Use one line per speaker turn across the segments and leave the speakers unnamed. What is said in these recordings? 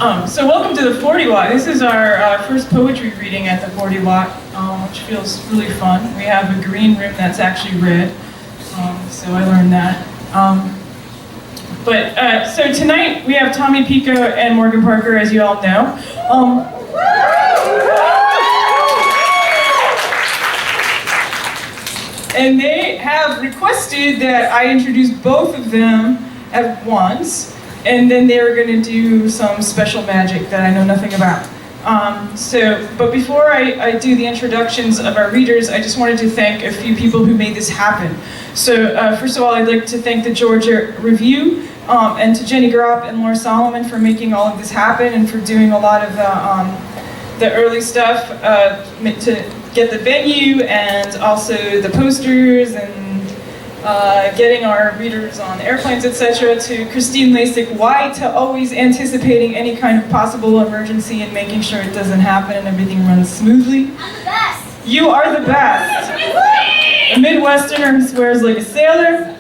So welcome to the 40 Watt. This is our first poetry reading at the 40 Watt, which feels really fun. We have a green room that's actually red, so I learned that. So tonight we have Tommy Pico and Morgan Parker, as you all know. And they have requested that I introduce both of them at once, and then they were going to do some special magic that I know nothing about. But before I do the introductions of our readers, I just wanted to thank a few people who made this happen. So first of all, I'd like to thank the Georgia Review, and to Jenny Gropp and Laura Solomon for making all of this happen and for doing a lot of the early stuff to get the venue and also the posters and getting our readers on airplanes, etc. To Christine Lasik-White, always anticipating any kind of possible emergency and making sure it doesn't happen and everything runs smoothly.
I'm the best!
You are the best! A Midwesterner who swears like a sailor.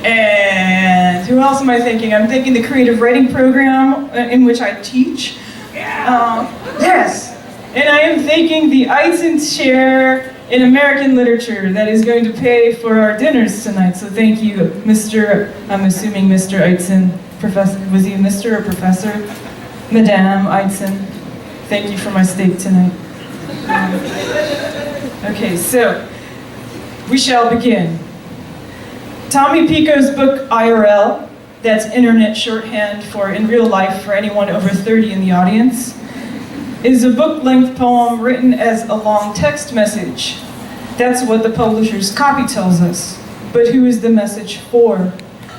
And who else am I thanking? I'm thanking the creative writing program in which I teach. Yes! And I am thanking the Eitzen Chair in American Literature that is going to pay for our dinners tonight. So thank you, I'm assuming Mr. Eitzen, Professor, was he Mr. or Professor? Madame Eitzen, thank you for my steak tonight. Okay, so we shall begin. Tommy Pico's book, IRL, that's internet shorthand for in real life for anyone over 30 in the audience, is a book-length poem written as a long text message. That's what the publisher's copy tells us. But who is the message for?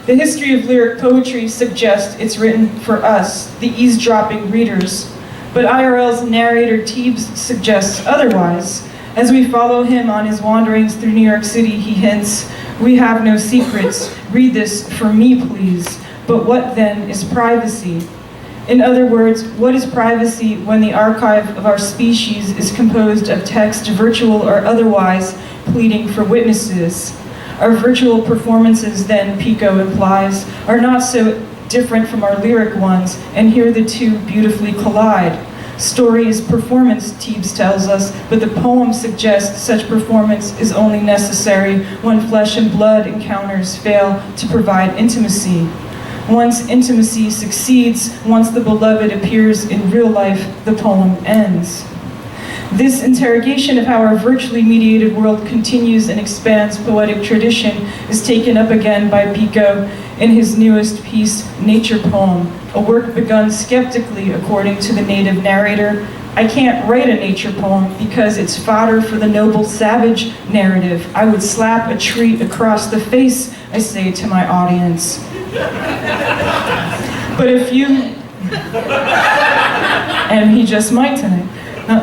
The history of lyric poetry suggests it's written for us, the eavesdropping readers. But IRL's narrator Teebs suggests otherwise. As we follow him on his wanderings through New York City, he hints, "We have no secrets. Read this for me, please. But what then is privacy?" In other words, what is privacy when the archive of our species is composed of text, virtual or otherwise, pleading for witnesses? Our virtual performances, then, Pico implies, are not so different from our lyric ones, and here the two beautifully collide. Story is performance, Teebs tells us, but the poem suggests such performance is only necessary when flesh and blood encounters fail to provide intimacy. Once intimacy succeeds, once the beloved appears in real life, the poem ends. This interrogation of how our virtually mediated world continues and expands poetic tradition is taken up again by Pico in his newest piece, Nature Poem, a work begun skeptically, according to the native narrator. "I can't write a nature poem because it's fodder for the noble savage narrative. I would slap a tree across the face," I say to my audience. But and he just might tonight.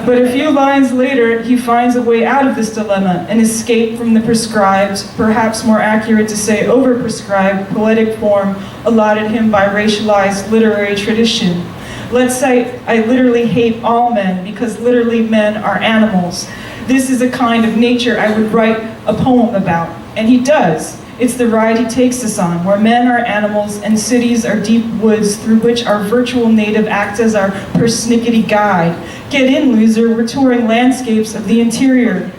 But a few lines later, he finds a way out of this dilemma, an escape from the prescribed, perhaps more accurate to say over-prescribed, poetic form allotted him by racialized literary tradition. Let's say, "I literally hate all men because literally men are animals. This is a kind of nature I would write a poem about." And he does. It's the ride he takes us on, where men are animals and cities are deep woods through which our virtual native acts as our persnickety guide. Get in, loser, we're touring landscapes of the interior.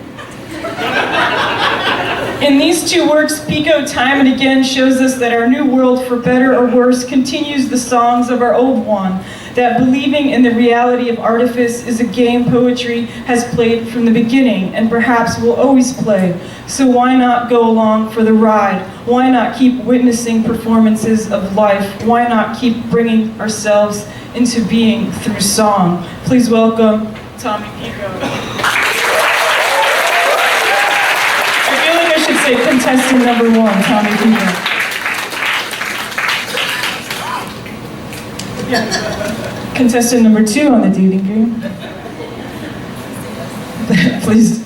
In these two works, Pico time and again shows us that our new world, for better or worse, continues the songs of our old one, that believing in the reality of artifice is a game poetry has played from the beginning and perhaps will always play. So why not go along for the ride? Why not keep witnessing performances of life? Why not keep bringing ourselves into being through song? Please welcome Tommy Pico. I feel like I should say contestant number one, Tommy Pico. Yeah. Contestant number two on the dating game. Please.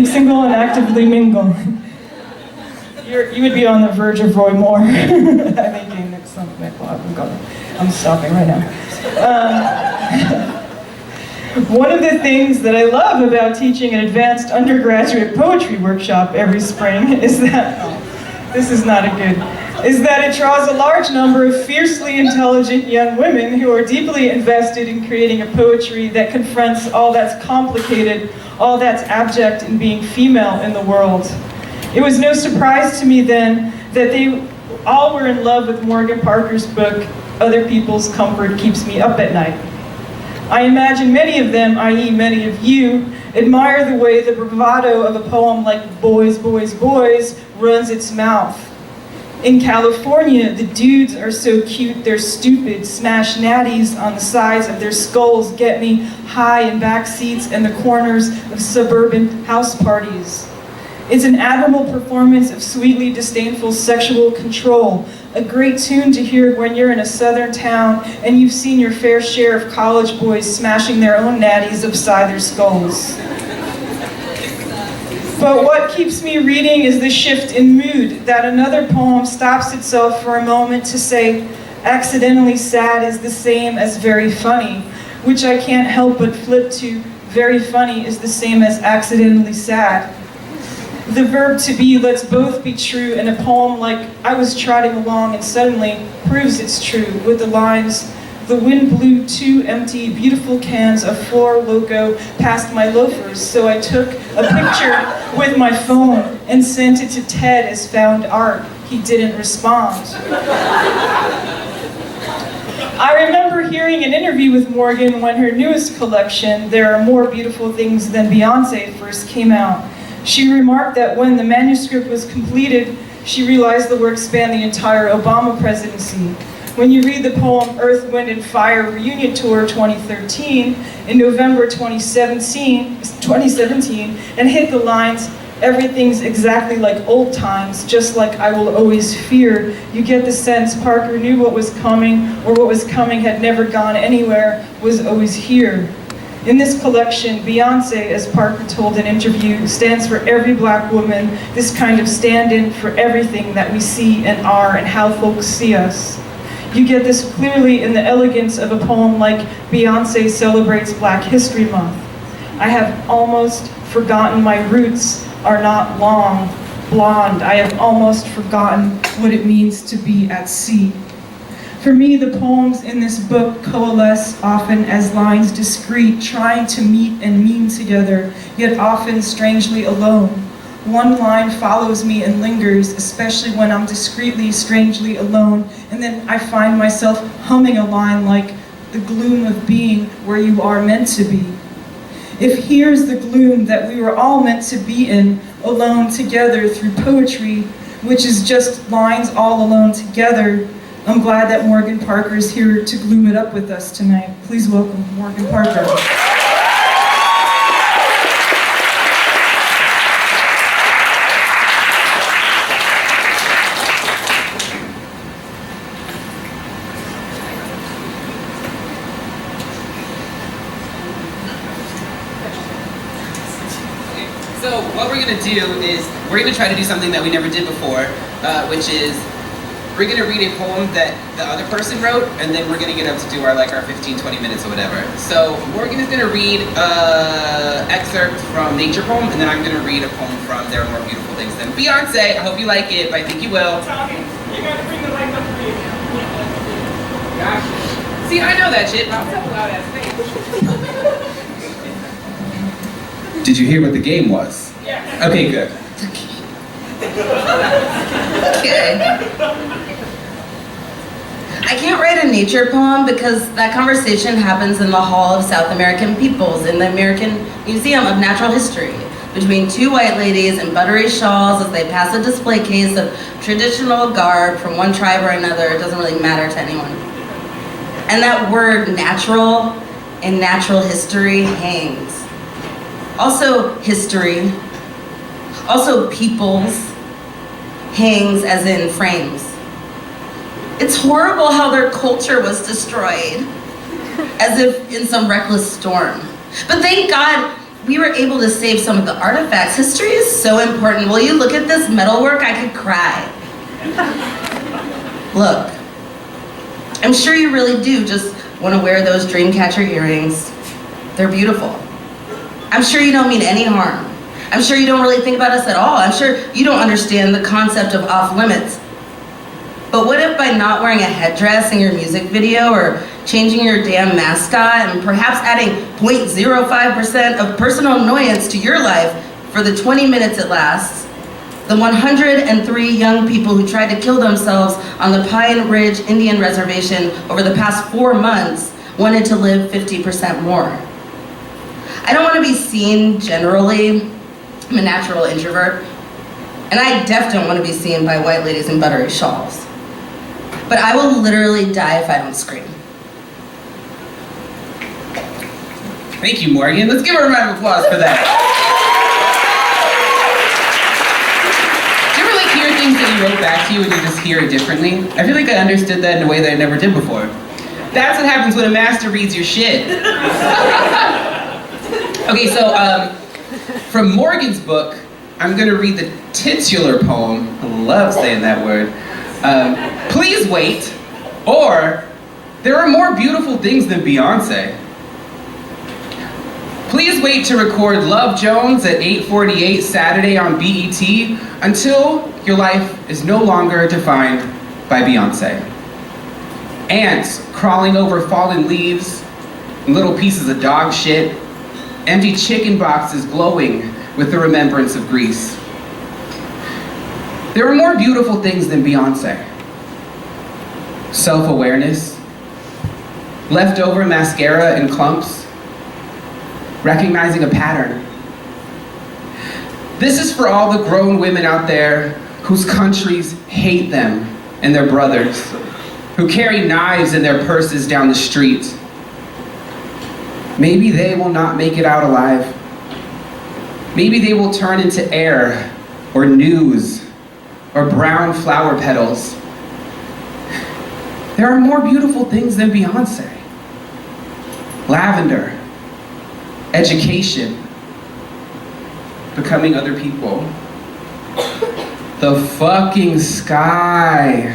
Single and actively mingle. You would be on the verge of Roy Moore. I'm stopping right now. One of the things that I love about teaching an advanced undergraduate poetry workshop every spring is that, this is not a good, is that it draws a large number of fiercely intelligent young women who are deeply invested in creating a poetry that confronts all that's complicated, all that's abject in being female in the world. It was no surprise to me then that they all were in love with Morgan Parker's book, Other People's Comfort Keeps Me Up at Night. I imagine many of them, i.e. many of you, admire the way the bravado of a poem like Boys, Boys, Boys runs its mouth. In California, the dudes are so cute they're stupid, smash natties on the sides of their skulls get me high in back seats and the corners of suburban house parties. It's an admirable performance of sweetly disdainful sexual control, a great tune to hear when you're in a southern town and you've seen your fair share of college boys smashing their own natties upside their skulls. But what keeps me reading is the shift in mood, that another poem stops itself for a moment to say, accidentally sad is the same as very funny, which I can't help but flip to, very funny is the same as accidentally sad. The verb to be lets both be true in a poem like I was trotting along and suddenly proves it's true with the lines, the wind blew 2 empty, beautiful cans of Four Loko past my loafers, so I took a picture with my phone and sent it to Ted as found art. He didn't respond. I remember hearing an interview with Morgan when her newest collection, There Are More Beautiful Things Than Beyonce, first came out. She remarked that when the manuscript was completed, she realized the work spanned the entire Obama presidency. When you read the poem Earth, Wind, and Fire Reunion Tour 2013, in November 2017, and hit the lines, everything's exactly like old times, just like I will always fear, you get the sense Parker knew what was coming, or what was coming had never gone anywhere, was always here. In this collection, Beyonce, as Parker told in an interview, stands for every black woman, this kind of stand-in for everything that we see and are and how folks see us. You get this clearly in the elegance of a poem like Beyonce Celebrates Black History Month. I have almost forgotten my roots are not long, blonde. I have almost forgotten what it means to be at sea. For me, the poems in this book coalesce often as lines discrete, trying to meet and mean together, yet often strangely alone. One line follows me and lingers, especially when I'm discreetly, strangely alone, and then I find myself humming a line like, the gloom of being where you are meant to be. If here's the gloom that we were all meant to be in, alone together through poetry, which is just lines all alone together, I'm glad that Morgan Parker is here to gloom it up with us tonight. Please welcome Morgan Parker.
So what we're going to do is, we're going to try to do something that we never did before, which is, we're going to read a poem that the other person wrote, and then we're going to get up to do our 15, 20 minutes or whatever. So Morgan is going to read excerpts from Nature Poem, and then I'm going to read a poem from There Are More Beautiful Things Than Beyonce. I hope you like it, but I think you will.
Tommy, you got to bring the light up for you.
Gotcha. See, I know that shit, but I'll tell a loud ass thing. Did you hear what the game was?
Yeah.
Okay, good.
Okay. I can't write a nature poem because that conversation happens in the Hall of South American Peoples in the American Museum of Natural History between 2 white ladies in buttery shawls as they pass a display case of traditional garb from one tribe or another. It doesn't really matter to anyone. And that word natural in natural history hangs. Also history, also peoples, hangs as in frames. It's horrible how their culture was destroyed, as if in some reckless storm. But thank God we were able to save some of the artifacts. History is so important. Will you look at this metalwork? I could cry. Look, I'm sure you really do just want to wear those dreamcatcher earrings. They're beautiful. I'm sure you don't mean any harm. I'm sure you don't really think about us at all. I'm sure you don't understand the concept of off limits. But what if by not wearing a headdress in your music video or changing your damn mascot and perhaps adding 0.05% of personal annoyance to your life for the 20 minutes it lasts, the 103 young people who tried to kill themselves on the Pine Ridge Indian Reservation over the past 4 months wanted to live 50% more? I don't want to be seen generally. I'm a natural introvert. And I definitely don't want to be seen by white ladies in buttery shawls. But I will literally die if I don't scream.
Thank you, Morgan. Let's give her a round of applause for that. Do you ever like hear things that you wrote back to you and you just hear it differently? I feel like I understood that in a way that I never did before. That's what happens when a master reads your shit. Okay, so from Morgan's book, I'm gonna read the titular poem. I love saying that word. Please wait, or there are more beautiful things than Beyonce. Please wait to record Love Jones at 8:48 Saturday on BET until your life is no longer defined by Beyonce. Ants crawling over fallen leaves, little pieces of dog shit, empty chicken boxes glowing with the remembrance of Greece. There are more beautiful things than Beyonce. Self-awareness, leftover mascara in clumps, recognizing a pattern. This is for all the grown women out there whose countries hate them and their brothers, who carry knives in their purses down the street. Maybe they will not make it out alive. Maybe they will turn into air or news or brown flower petals. There are more beautiful things than Beyonce. Lavender, education, becoming other people. The fucking sky.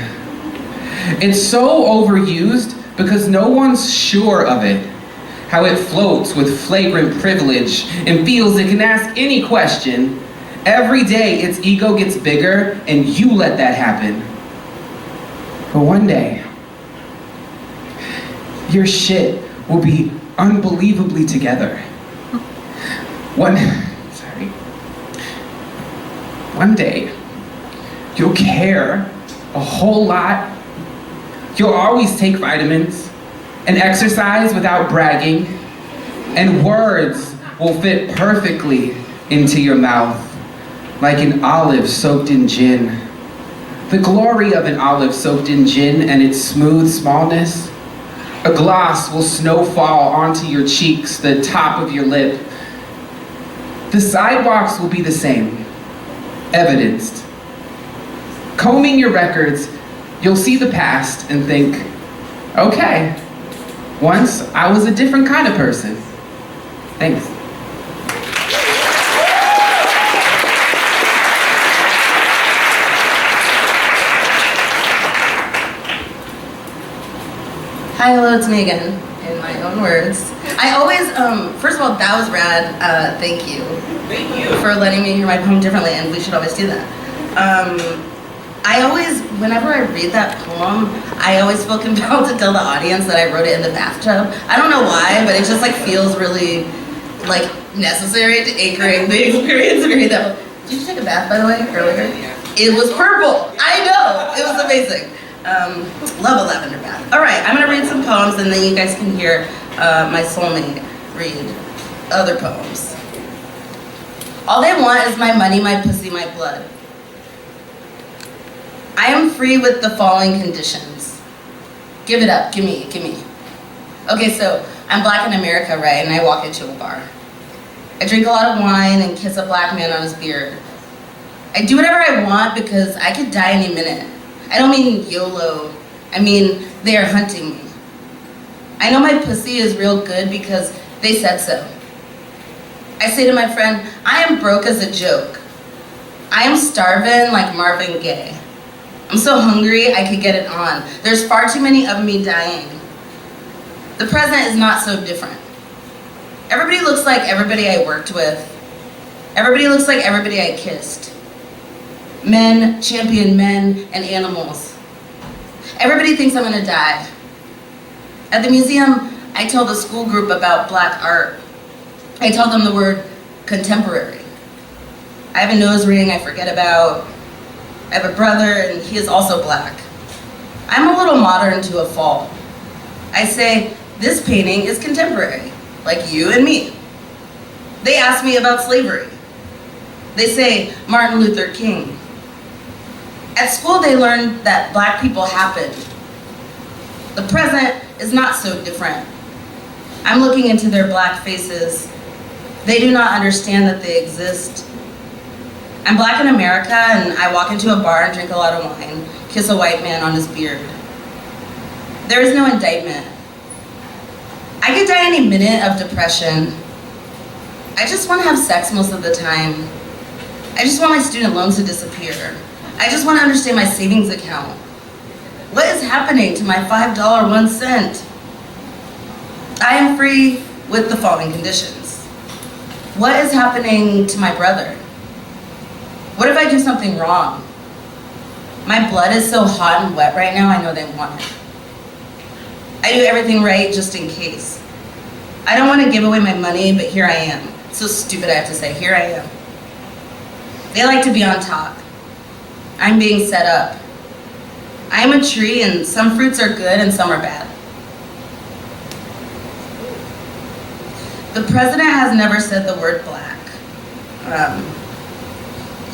It's so overused because no one's sure of it. How it floats with flagrant privilege and feels it can ask any question. Every day its ego gets bigger and you let that happen. But one day, your shit will be unbelievably together. One day, you'll care a whole lot. You'll always take vitamins and exercise without bragging, and words will fit perfectly into your mouth, like an olive soaked in gin. The glory of an olive soaked in gin and its smooth smallness. A gloss will snowfall onto your cheeks, the top of your lip. The sidewalks will be the same, evidenced. Combing your records, you'll see the past and think, okay, once I was a different kind of person. Thanks.
Hi, hello, it's me again, in my own words. I always, first of all, that was rad. Thank you.
Thank you.
For letting me hear my poem differently, and we should always do that. I always, whenever I read that poem, I always feel compelled to tell the audience that I wrote it in the bathtub. I don't know why, but it just like feels really like necessary to anchoring the experience of reading that. Did you take a bath, by the way, earlier?
Yeah.
It was purple. I know. It was amazing. Love a lavender bath. All right, I'm gonna read some poems, and then you guys can hear my soulmate read other poems. All they want is my money, my pussy, my blood. I am free with the following conditions. Give it up, gimme, gimme. Okay, so I'm black in America, right? And I walk into a bar. I drink a lot of wine and kiss a black man on his beard. I do whatever I want because I could die any minute. I don't mean YOLO, I mean they are hunting me. I know my pussy is real good because they said so. I say to my friend, I am broke as a joke. I am starving like Marvin Gaye. I'm so hungry I could get it on. There's far too many of me dying. The present is not so different. Everybody looks like everybody I worked with. Everybody looks like everybody I kissed. Men, champion men, and animals. Everybody thinks I'm gonna die. At the museum, I tell the school group about black art. I tell them the word contemporary. I have a nose ring I forget about. I have a brother and he is also black. I'm a little modern to a fault. I say, this painting is contemporary, like you and me. They ask me about slavery. They say Martin Luther King. At school they learned that black people happened. The present is not so different. I'm looking into their black faces. They do not understand that they exist. I'm black in America and I walk into a bar and drink a lot of wine, kiss a white man on his beard. There is no indictment. I could die any minute of depression. I just want to have sex most of the time. I just want my student loans to disappear. I just want to understand my savings account. What is happening to my $5 1 cent? I am free with the following conditions. What is happening to my brother? What if I do something wrong? My blood is so hot and wet right now, I know they want it. I do everything right just in case. I don't want to give away my money, but here I am. So stupid I have to say, here I am. They like to be on top. I'm being set up. I am a tree and some fruits are good and some are bad. The president has never said the word black.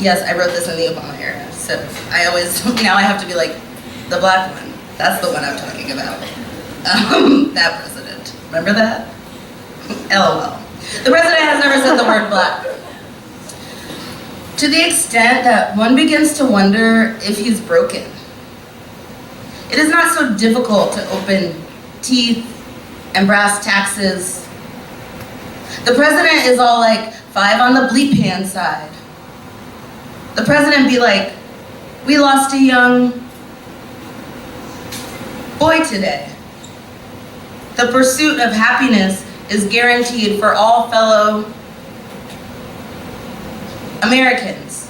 Yes, I wrote this in the Obama era, so I always, now I have to be like, the black one. That's the one I'm talking about. That president. Remember that? LOL. The president has never said the word black. To the extent that one begins to wonder if he's broken. It is not so difficult to open teeth and brass taxes. The president is all like 5 on the bleep hand side. The president be like, we lost a young boy today. The pursuit of happiness is guaranteed for all fellow Americans.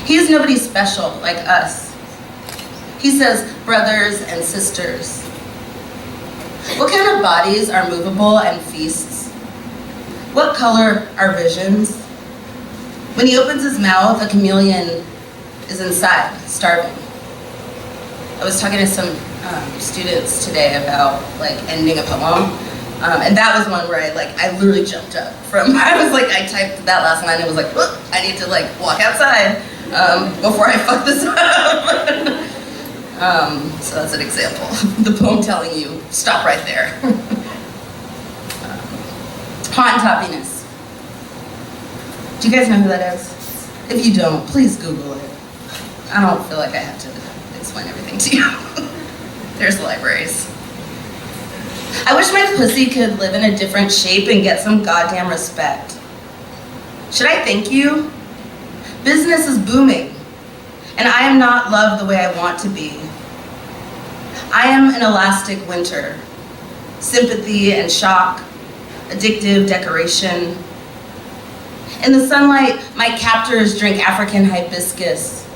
He is nobody special like us. He says brothers and sisters. What kind of bodies are movable and feasts? What color are visions? When he opens his mouth, a chameleon is inside, starving. I was talking to some students today about like ending a poem, and that was one where I literally jumped up from. I typed that last line and was like, I need to walk outside before I fuck this up. So that's an example. The poem telling you stop right there. Hot and toppiness. Do you guys know who that is? If you don't, please Google it. I don't feel like I have to explain everything to you. There's libraries. I wish my pussy could live in a different shape and get some goddamn respect. Should I thank you? Business is booming, and I am not loved the way I want to be. I am an elastic winter, sympathy and shock, addictive decoration. In the sunlight, my captors drink African hibiscus.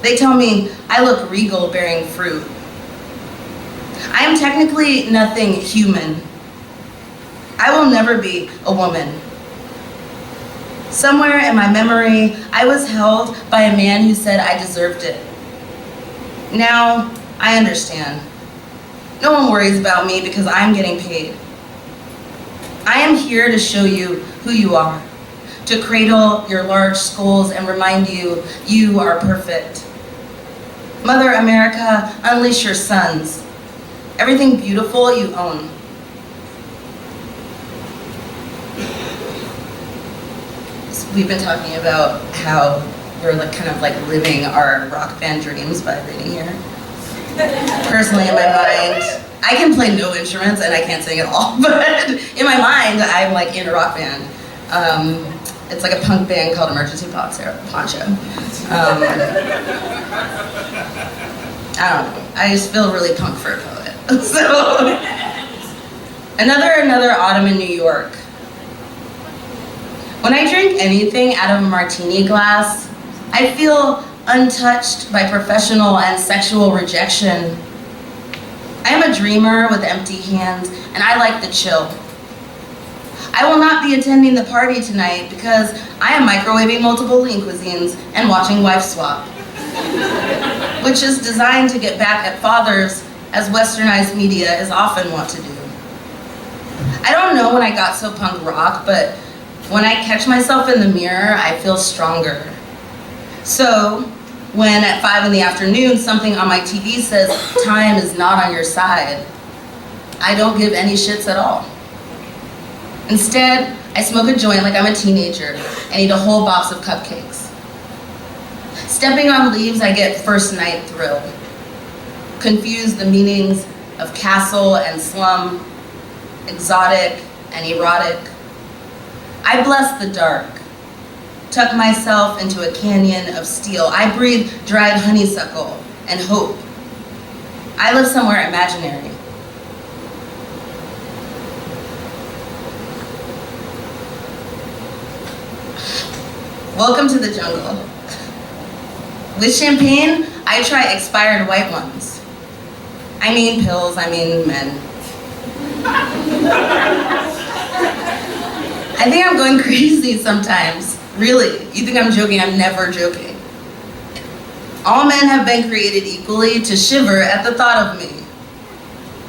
They tell me I look regal bearing fruit. I am technically nothing human. I will never be a woman. Somewhere in my memory, I was held by a man who said I deserved it. Now, I understand. No one worries about me because I'm getting paid. I am here to show you who you are, to cradle your large skulls and remind you, you are perfect. Mother America, unleash your sons. Everything beautiful you own. We've been talking about how we're living our rock band dreams by reading here. Personally, in my mind, I can play no instruments and I can't sing at all, but in my mind, I'm in a rock band. It's like a punk band called Emergency Poncho. I don't know. I just feel really punk for a poet. So, another autumn in New York. When I drink anything out of a martini glass, I feel untouched by professional and sexual rejection. I am a dreamer with empty hands, and I like the chill. I will not be attending the party tonight because I am microwaving multiple lean cuisines and watching Wife Swap, which is designed to get back at fathers as westernized media is often wont to do. I don't know when I got so punk rock, but when I catch myself in the mirror, I feel stronger. So, when at 5 in the afternoon something on my TV says, time is not on your side, I don't give any shits at all. Instead, I smoke a joint like I'm a teenager and eat a whole box of cupcakes. Stepping on leaves, I get first night thrill. Confuse the meanings of castle and slum, exotic and erotic. I bless the dark, tuck myself into a canyon of steel. I breathe dried honeysuckle and hope. I live somewhere imaginary. Welcome to the jungle. With champagne, I try expired white ones. I mean pills, I mean men. I think I'm going crazy sometimes. Really, you think I'm joking? I'm never joking. All men have been created equally to shiver at the thought of me.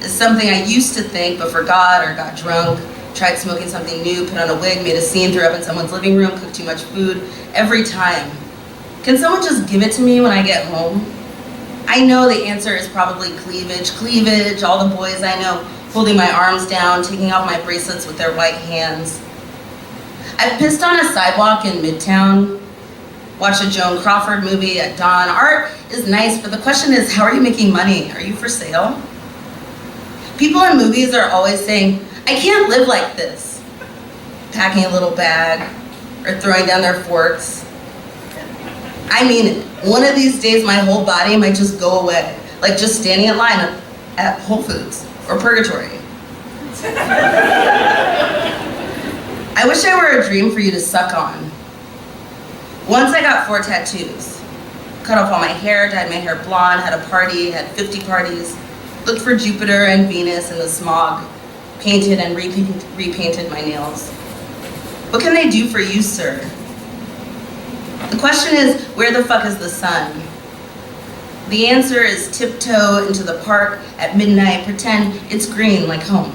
It's something I used to think but forgot or got drunk, tried smoking something new, put on a wig, made a scene, threw up in someone's living room, cooked too much food. Every time. Can someone just give it to me when I get home? I know the answer is probably cleavage. Cleavage, all the boys I know holding my arms down, taking off my bracelets with their white hands. I've pissed on a sidewalk in Midtown, watched a Joan Crawford movie at dawn. Art is nice, but the question is, how are you making money? Are you for sale? People in movies are always saying, I can't live like this. Packing a little bag or throwing down their forks. I mean it. One of these days, my whole body might just go away, like just standing in line at Whole Foods or Purgatory. I wish I were a dream for you to suck on. Once I got 4 tattoos. Cut off all my hair, dyed my hair blonde, had a party, had 50 parties, looked for Jupiter and Venus in the smog, painted and repainted my nails. What can they do for you, sir? The question is, where the fuck is the sun? The answer is tiptoe into the park at midnight, pretend it's green like home.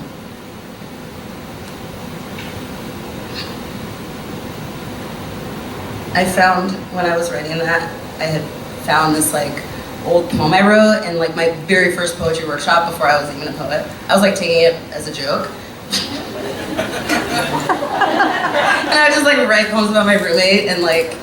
I found, when I was writing that, I had found this like old poem I wrote in like my very first poetry workshop before I was even a poet. I was like taking it as a joke. And I would just like write poems about my roommate and like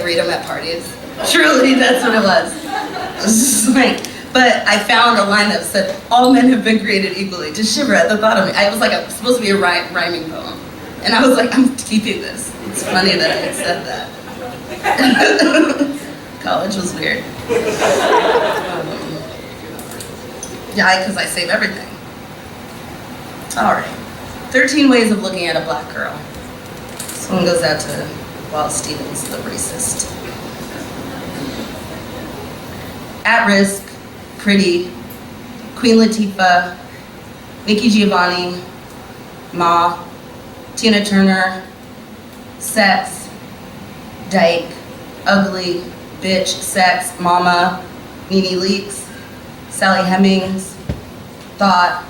read them at parties. Truly, that's what it was. It was just like, but I found a line that said, all men have been created equally, to shiver at the thought of me. I was like, it was supposed to be a rhyming poem. And I was like, I'm keeping this. It's funny that I said that. College was weird. Yeah, because I save everything. All right. 13 ways of looking at a black girl. This one goes out to Wallace Stevens, the racist. At Risk, Pretty, Queen Latifah, Nikki Giovanni, Ma, Tina Turner, Sex, Dyke, Ugly, Bitch, Sex, Mama, Nene Leakes, Sally Hemings, Thought,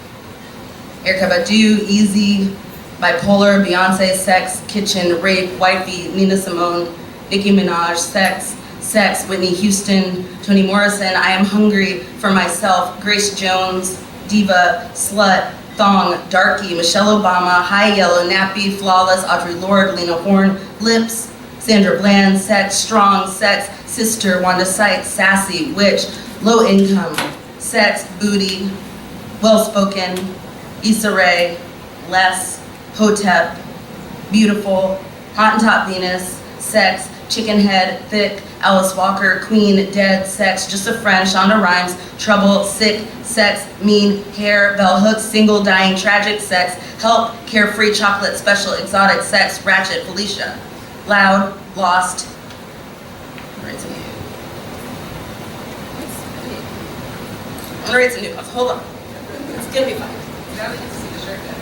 Erykah Badu, Easy, Bipolar, Beyonce, Sex, Kitchen, Rape, Wifey, Nina Simone, Nicki Minaj, Sex, Sex, Whitney Houston, Toni Morrison, I Am Hungry for Myself, Grace Jones, Diva, Slut, Thong, Darky, Michelle Obama, High Yellow, Nappy, Flawless, Audre Lorde, Lena Horne, Lips, Sandra Bland, Sex, Strong, Sex, Sister, Wanda Sykes, Sassy, Witch, Low Income, Sex, Booty, Well Spoken, Issa Rae, Less, Hotep, Beautiful, Hottentot Venus, Sex, Chicken Head, Thick, Alice Walker, Queen, Dead, Sex, Just a Friend, Shonda Rhimes, Trouble, Sick, Sex, Mean, Hair, Bell Hooks, Single, Dying, Tragic, Sex, Help, Carefree, Chocolate, Special, Exotic, Sex, Ratchet, Felicia, Loud, Lost, where is it? I'm gonna read some new poems. Hold on. It's gonna be fine.
Now that you see the shirt then.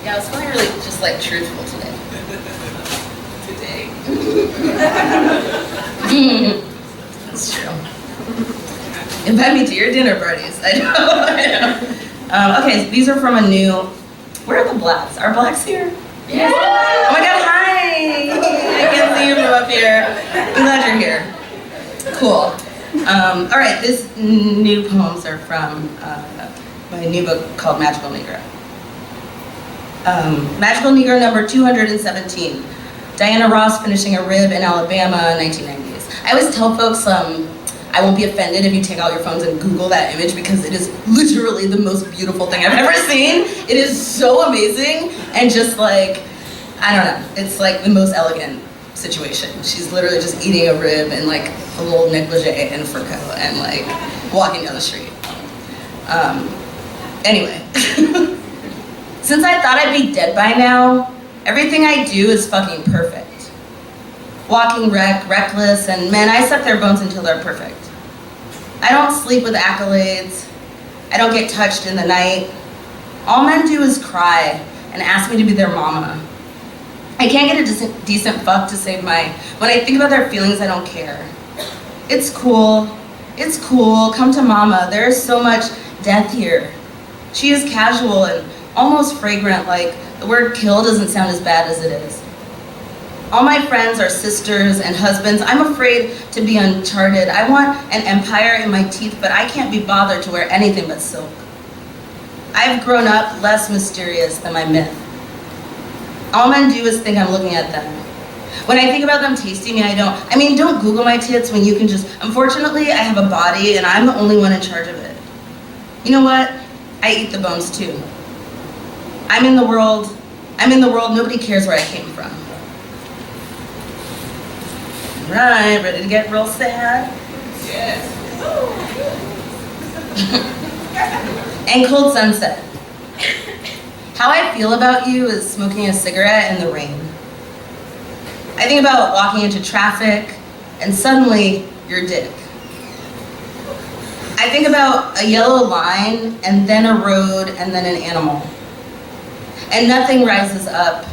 Yeah, I was feeling really just like truthful today.
Today.
That's true. Invite me to your dinner parties. I know. Okay, these are from a new. Where are the blacks? Are blacks here?
Yeah.
Oh my God! Hi. I can see you from up here. I'm glad you're here. Cool. All right, these new poems are from my new book called Magical Negro. Magical Negro number 217. Diana Ross finishing a rib in Alabama, 1990s. I always tell folks, I won't be offended if you take out your phones and Google that image because it is literally the most beautiful thing I've ever seen. It is so amazing and just like, I don't know, it's like the most elegant situation. She's literally just eating a rib in like a little negligee and fur coat and like walking down the street. Anyway, since I thought I'd be dead by now, everything I do is fucking perfect. Walking reckless, and men, I suck their bones until they're perfect. I don't sleep with accolades. I don't get touched in the night. All men do is cry and ask me to be their mama. I can't get a decent fuck to save my... When I think about their feelings, I don't care. It's cool. It's cool. Come to mama. There is so much death here. She is casual and almost fragrant, like the word kill doesn't sound as bad as it is. All my friends are sisters and husbands. I'm afraid to be uncharted. I want an empire in my teeth, but I can't be bothered to wear anything but silk. I've grown up less mysterious than my myth. All men do is think I'm looking at them. When I think about them tasting me, don't Google my tits when you can just, unfortunately, I have a body and I'm the only one in charge of it. You know what? I eat the bones too. I'm in the world, nobody cares where I came from. Right, ready to get real sad?
Yes.
And cold sunset. How I feel about you is smoking a cigarette in the rain. I think about walking into traffic and suddenly your dick. I think about a yellow line and then a road and then an animal. And nothing rises up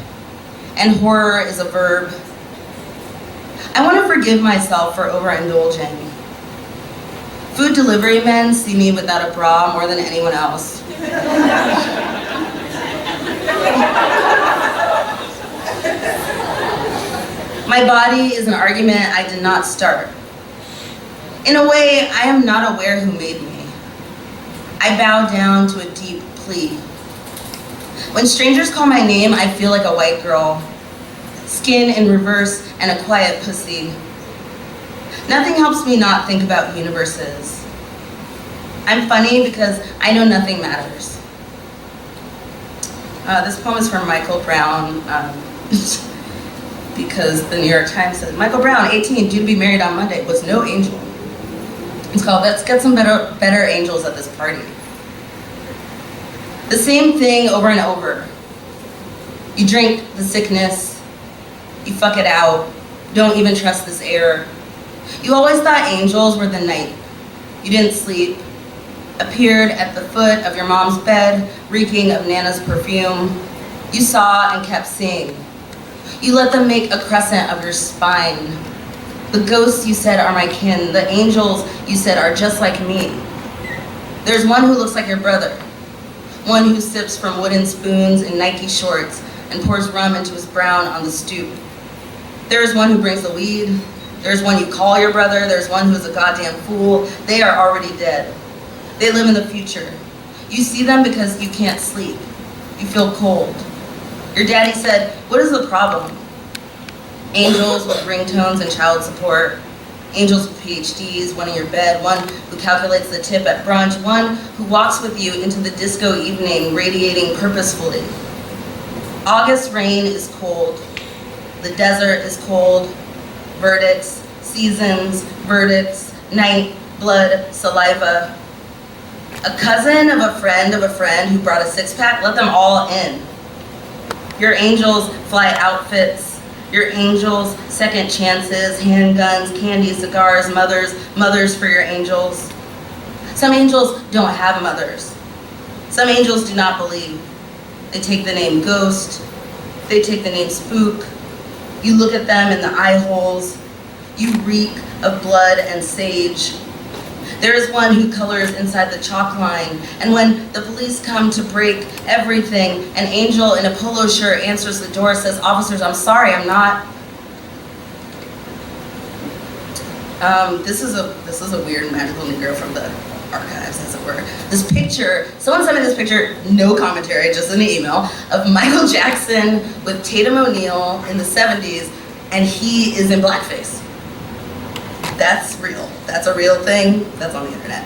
and horror is a verb. I want to forgive myself for overindulging. Food delivery men see me without a bra more than anyone else. My body is an argument I did not start. In a way, I am not aware who made me. I bow down to a deep plea. When strangers call my name, I feel like a white girl. Skin in reverse and a quiet pussy. Nothing helps me not think about universes. I'm funny because I know nothing matters. This poem is from Michael Brown, because the New York Times says, Michael Brown, 18, due to be married on Monday, was no angel. It's called, Let's Get Some Better Angels at This Party. The same thing over and over. You drink the sickness, you fuck it out, don't even trust this air. You always thought angels were the night. You didn't sleep, appeared at the foot of your mom's bed, reeking of Nana's perfume. You saw and kept seeing. You let them make a crescent of your spine. The ghosts you said are my kin, the angels you said are just like me. There's one who looks like your brother, one who sips from wooden spoons in Nike shorts and pours rum into his brown on the stoop. There is one who brings the weed. There's one you call your brother. There's one who is a goddamn fool. They are already dead. They live in the future. You see them because you can't sleep. You feel cold. Your daddy said, what is the problem? Angels with ringtones and child support. Angels with PhDs, one in your bed, one who calculates the tip at brunch, one who walks with you into the disco evening, radiating purposefully. August rain is cold. The desert is cold. Verdicts, seasons, verdicts, night, blood, saliva. A cousin of a friend who brought a six-pack, let them all in. Your angels fly outfits. Your angels, second chances, handguns, candy, cigars, mothers for your angels. Some angels don't have mothers. Some angels do not believe. They take the name ghost. They take the name spook. You look at them in the eye holes. You reek of blood and sage. There is one who colors inside the chalk line, and when the police come to break everything, an angel in a polo shirt answers the door, says, "Officers, I'm sorry, I'm not." This is a weird magical Negro from the archives, as it were. This picture, someone sent me this picture, no commentary, just in an email, of Michael Jackson with Tatum O'Neal in the 70s, and he is in blackface. That's real. That's a real thing. That's on the internet.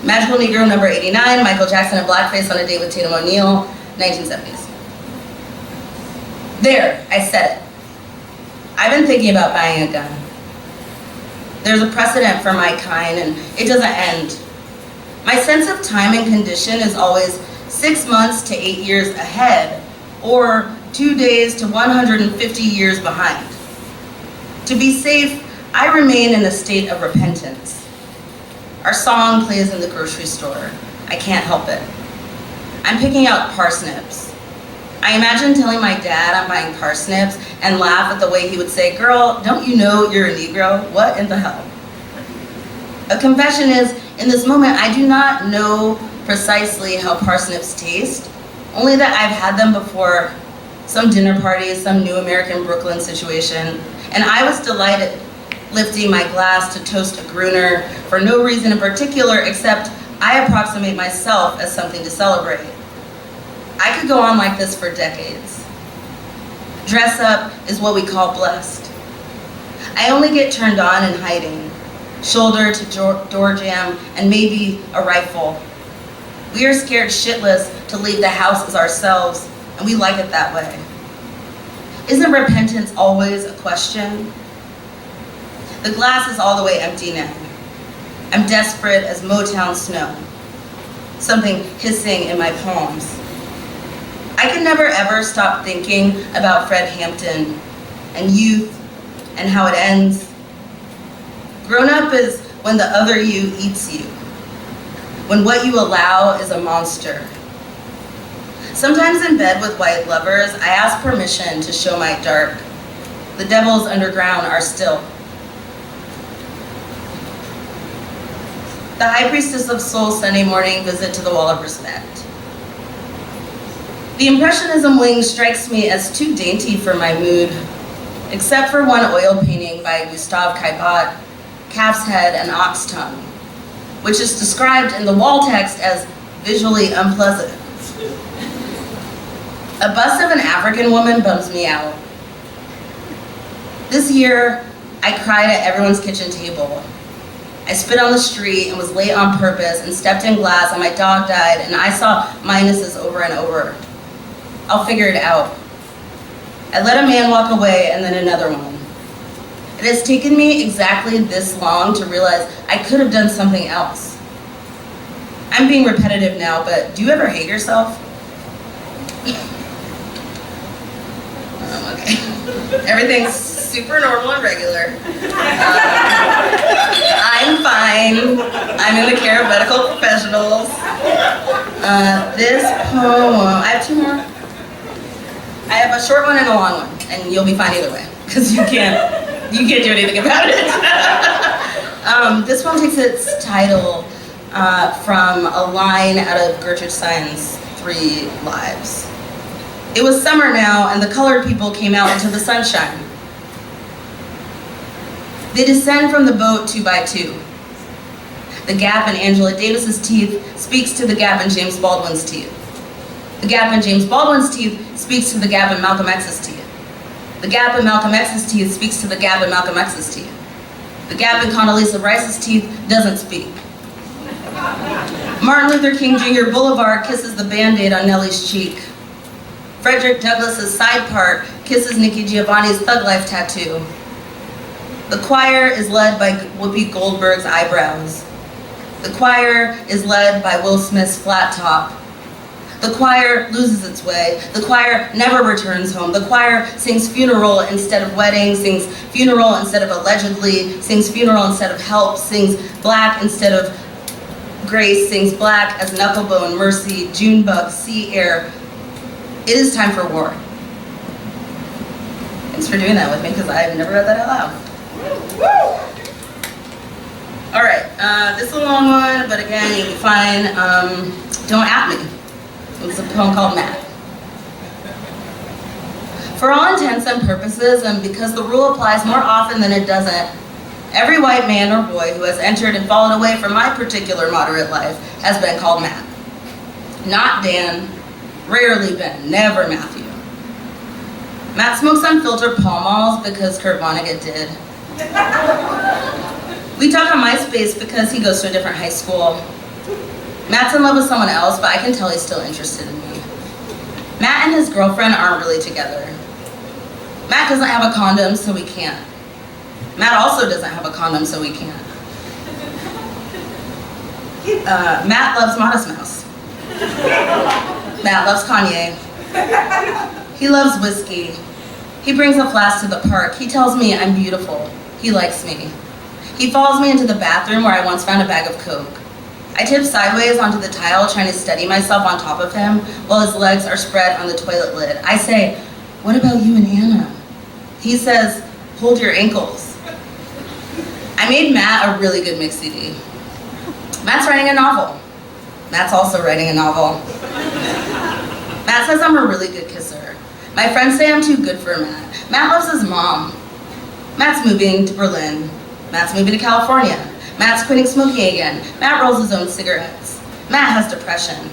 Magical Negro number 89, Michael Jackson in blackface on a date with Tatum O'Neal, 1970s. There, I said it. I've been thinking about buying a gun. There's a precedent for my kind, and it doesn't end. My sense of time and condition is always 6 months to 8 years ahead, or 2 days to 150 years behind. To be safe, I remain in a state of repentance. Our song plays in the grocery store. I can't help it. I'm picking out parsnips. I imagine telling my dad I'm buying parsnips and laugh at the way he would say, "Girl, don't you know you're a Negro? What in the hell?" A confession is, in this moment, I do not know precisely how parsnips taste, only that I've had them before, some dinner party, some new American Brooklyn situation, and I was delighted, lifting my glass to toast a Gruner for no reason in particular except I approximate myself as something to celebrate. I could go on like this for decades. Dress up is what we call blessed. I only get turned on in hiding, shoulder to door jam, and maybe a rifle. We are scared shitless to leave the house as ourselves, and we like it that way. Isn't repentance always a question? The glass is all the way empty now. I'm desperate as Motown snow, something hissing in my palms. I can never ever stop thinking about Fred Hampton and youth and how it ends. Grown up is when the other you eats you, when what you allow is a monster. Sometimes in bed with white lovers, I ask permission to show my dark. The devils underground are still. The High Priestess of Soul Sunday morning visit to the Wall of Respect. The Impressionism wing strikes me as too dainty for my mood, except for one oil painting by Gustave Caillebotte, Calf's Head and Ox Tongue, which is described in the wall text as visually unpleasant. A bust of an African woman bums me out. This year, I cried at everyone's kitchen table. I spit on the street and was late on purpose and stepped in glass and my dog died and I saw minuses over and over. I'll figure it out. I let a man walk away and then another one. It has taken me exactly this long to realize I could have done something else. I'm being repetitive now, but do you ever hate yourself? Okay. Everything's super normal and regular. I'm fine. I'm in the care of medical professionals. This poem, I have two more. I have a short one and a long one, and you'll be fine either way, because you can't do anything about it. This one takes its title from a line out of Gertrude Stein's 3 Lives. It was summer now, and the colored people came out into the sunshine. They descend from the boat 2 by 2. The gap in Angela Davis's teeth speaks to the gap in James Baldwin's teeth. The gap in James Baldwin's teeth speaks to the gap in Malcolm X's teeth. The gap in Malcolm X's teeth speaks to the gap in Malcolm X's teeth. The gap in Condoleezza Rice's teeth doesn't speak. Martin Luther King Jr. Boulevard kisses the Band-Aid on Nellie's cheek. Frederick Douglass's side part kisses Nikki Giovanni's Thug Life tattoo. The choir is led by Whoopi Goldberg's eyebrows. The choir is led by Will Smith's flat top. The choir loses its way. The choir never returns home. The choir sings funeral instead of wedding, sings funeral instead of allegedly, sings funeral instead of help, sings black instead of Grace sings Black as Knucklebone, Mercy, Junebug, Sea Air. It is time for war. Thanks for doing that with me, because I've never read that out loud. All right, this is a long one, but again, you'll be fine. Don't at me. It's a poem called Matt. For all intents and purposes, and because the rule applies more often than it doesn't, every white man or boy who has entered and fallen away from my particular moderate life has been called Matt. Not Dan, rarely Ben, never Matthew. Matt smokes unfiltered Pall Malls because Kurt Vonnegut did. We talk on MySpace because he goes to a different high school. Matt's in love with someone else, but I can tell he's still interested in me. Matt and his girlfriend aren't really together. Matt doesn't have a condom, so we can't. Matt also doesn't have a condom, so we can't. Matt loves Modest Mouse. Matt loves Kanye. He loves whiskey. He brings a flask to the park. He tells me I'm beautiful. He likes me. He follows me into the bathroom where I once found a bag of Coke. I tip sideways onto the tile, trying to steady myself on top of him while his legs are spread on the toilet lid. I say, "What about you and Anna?" He says, "Hold your ankles." I made Matt a really good mix CD. Matt's writing a novel. Matt's also writing a novel. Matt says I'm a really good kisser. My friends say I'm too good for Matt. Matt loves his mom. Matt's moving to Berlin. Matt's moving to California. Matt's quitting smoking again. Matt rolls his own cigarettes. Matt has depression.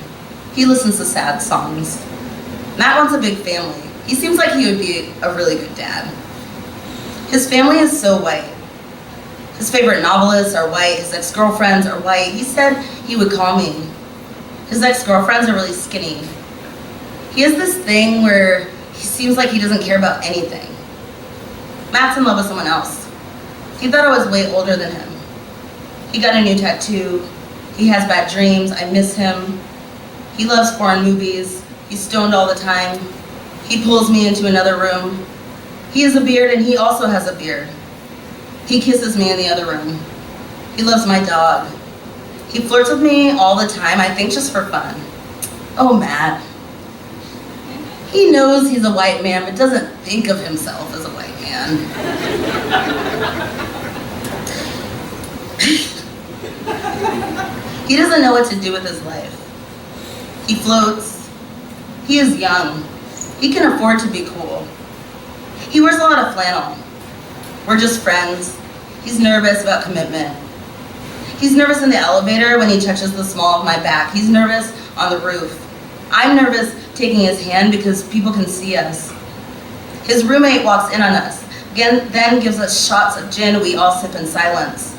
He listens to sad songs. Matt wants a big family. He seems like he would be a really good dad. His family is so white. His favorite novelists are white. His ex-girlfriends are white. He said he would call me. His ex-girlfriends are really skinny. He has this thing where he seems like he doesn't care about anything. Matt's in love with someone else. He thought I was way older than him. He got a new tattoo. He has bad dreams. I miss him. He loves foreign movies. He's stoned all the time. He pulls me into another room. He has a beard and he also has a beard. He kisses me in the other room. He loves my dog. He flirts with me all the time, I think just for fun. Oh, Matt. He knows he's a white man, but doesn't think of himself as a white man. He doesn't know what to do with his life. He floats. He is young. He can afford to be cool. He wears a lot of flannel. We're just friends. He's nervous about commitment. He's nervous in the elevator when he touches the small of my back. He's nervous on the roof. I'm nervous taking his hand because people can see us. His roommate walks in on us, then gives us shots of gin we all sip in silence.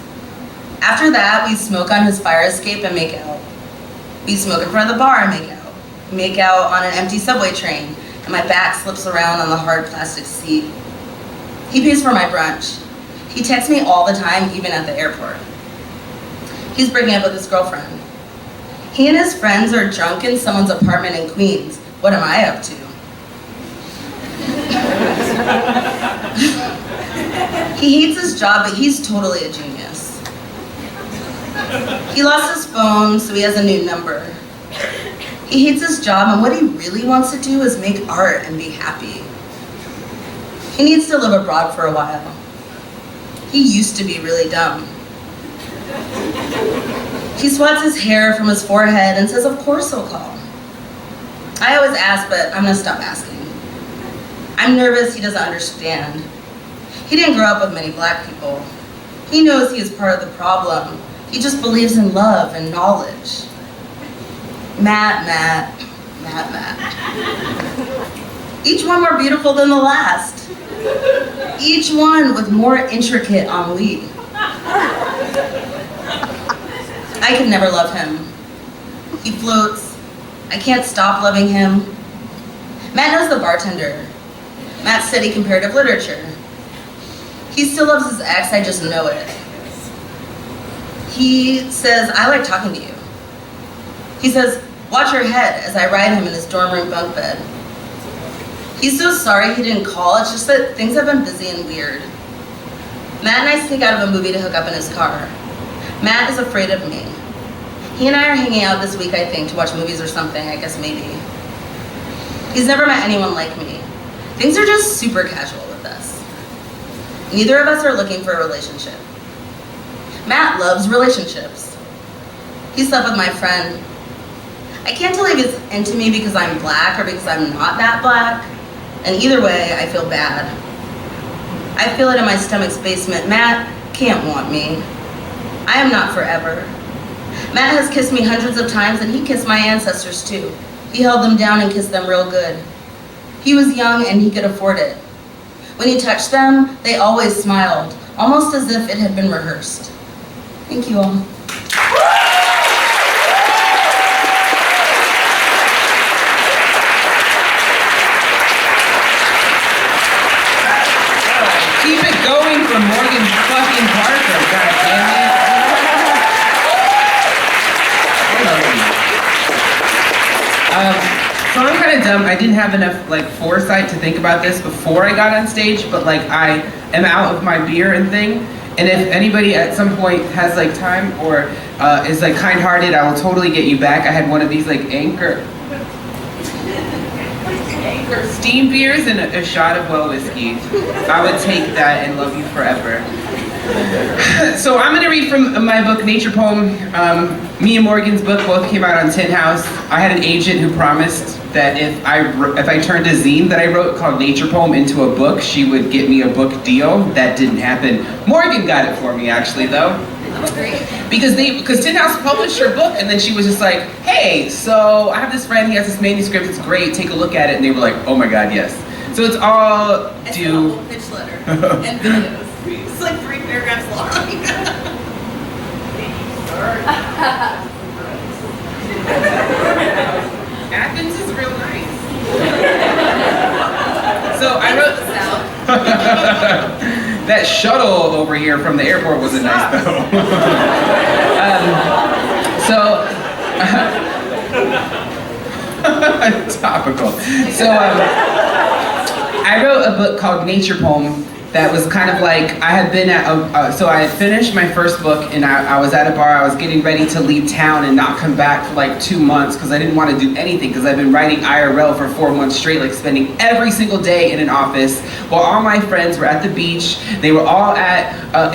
After that, we smoke on his fire escape and make out. We smoke in front of the bar and make out. We make out on an empty subway train, and my back slips around on the hard plastic seat. He pays for my brunch. He texts me all the time, even at the airport. He's breaking up with his girlfriend. He and his friends are drunk in someone's apartment in Queens. What am I up to? He hates his job, but he's totally a genius. He lost his phone, so he has a new number. He hates his job, and what he really wants to do is make art and be happy. He needs to live abroad for a while. He used to be really dumb. He swats his hair from his forehead and says, "Of course he'll call." I always ask, but I'm gonna stop asking. I'm nervous he doesn't understand. He didn't grow up with many black people. He knows he is part of the problem. He just believes in love and knowledge. Matt. Each one more beautiful than the last. Each one with more intricate ennui. I could never love him. He floats. I can't stop loving him. Matt knows the bartender. Matt studied comparative literature. He still loves his ex, I just know it. He says, "I like talking to you." He says, "Watch your head," as I ride him in his dorm room bunk bed. He's so sorry he didn't call, it's just that things have been busy and weird. Matt and I sneak out of a movie to hook up in his car. Matt is afraid of me. He and I are hanging out this week, I think, to watch movies or something, I guess maybe. He's never met anyone like me. Things are just super casual with us. Neither of us are looking for a relationship. Matt loves relationships. He slept with my friend. I can't tell if he's into me because I'm black or because I'm not that black. And either way, I feel bad. I feel it in my stomach's basement. Matt can't want me. I am not forever. Matt has kissed me hundreds of times, and he kissed my ancestors too. He held them down and kissed them real good. He was young and he could afford it. When he touched them, they always smiled, almost as if it had been rehearsed. Thank you all.
Keep it going for Morgan fucking Parker, god damn it. So I'm kind of dumb. I didn't have enough like foresight to think about this before I got on stage, but like I am out of my beer and thing. And if anybody at some point has like time or is like kind-hearted, I will totally get you back. I had one of these like Anchor steam beers and a shot of well whiskey. I would take that and love you forever. So I'm gonna read from my book, Nature Poem. Me and Morgan's book both came out on Tin House. I had an agent who promised that if I turned a zine that I wrote called Nature Poem into a book, she would get me a book deal. That didn't happen. Morgan got it for me actually though. Because Tin House published her book and then she was just like, hey, so I have this friend, he has this manuscript, it's great, take a look at it. And they were like, oh my God, yes. So it's all due.
It's a pitch letter and videos. It's like 3 paragraphs long.
Athens is real nice. So I wrote that shuttle over here from the airport wasn't nice though. Topical. So I wrote a book called Nature Poem that was kind of like, I had been at, so I had finished my first book and I was at a bar, I was getting ready to leave town and not come back for like 2 months because I didn't want to do anything because I've been writing IRL for 4 months straight, like spending every single day in an office while all my friends were at the beach, they were all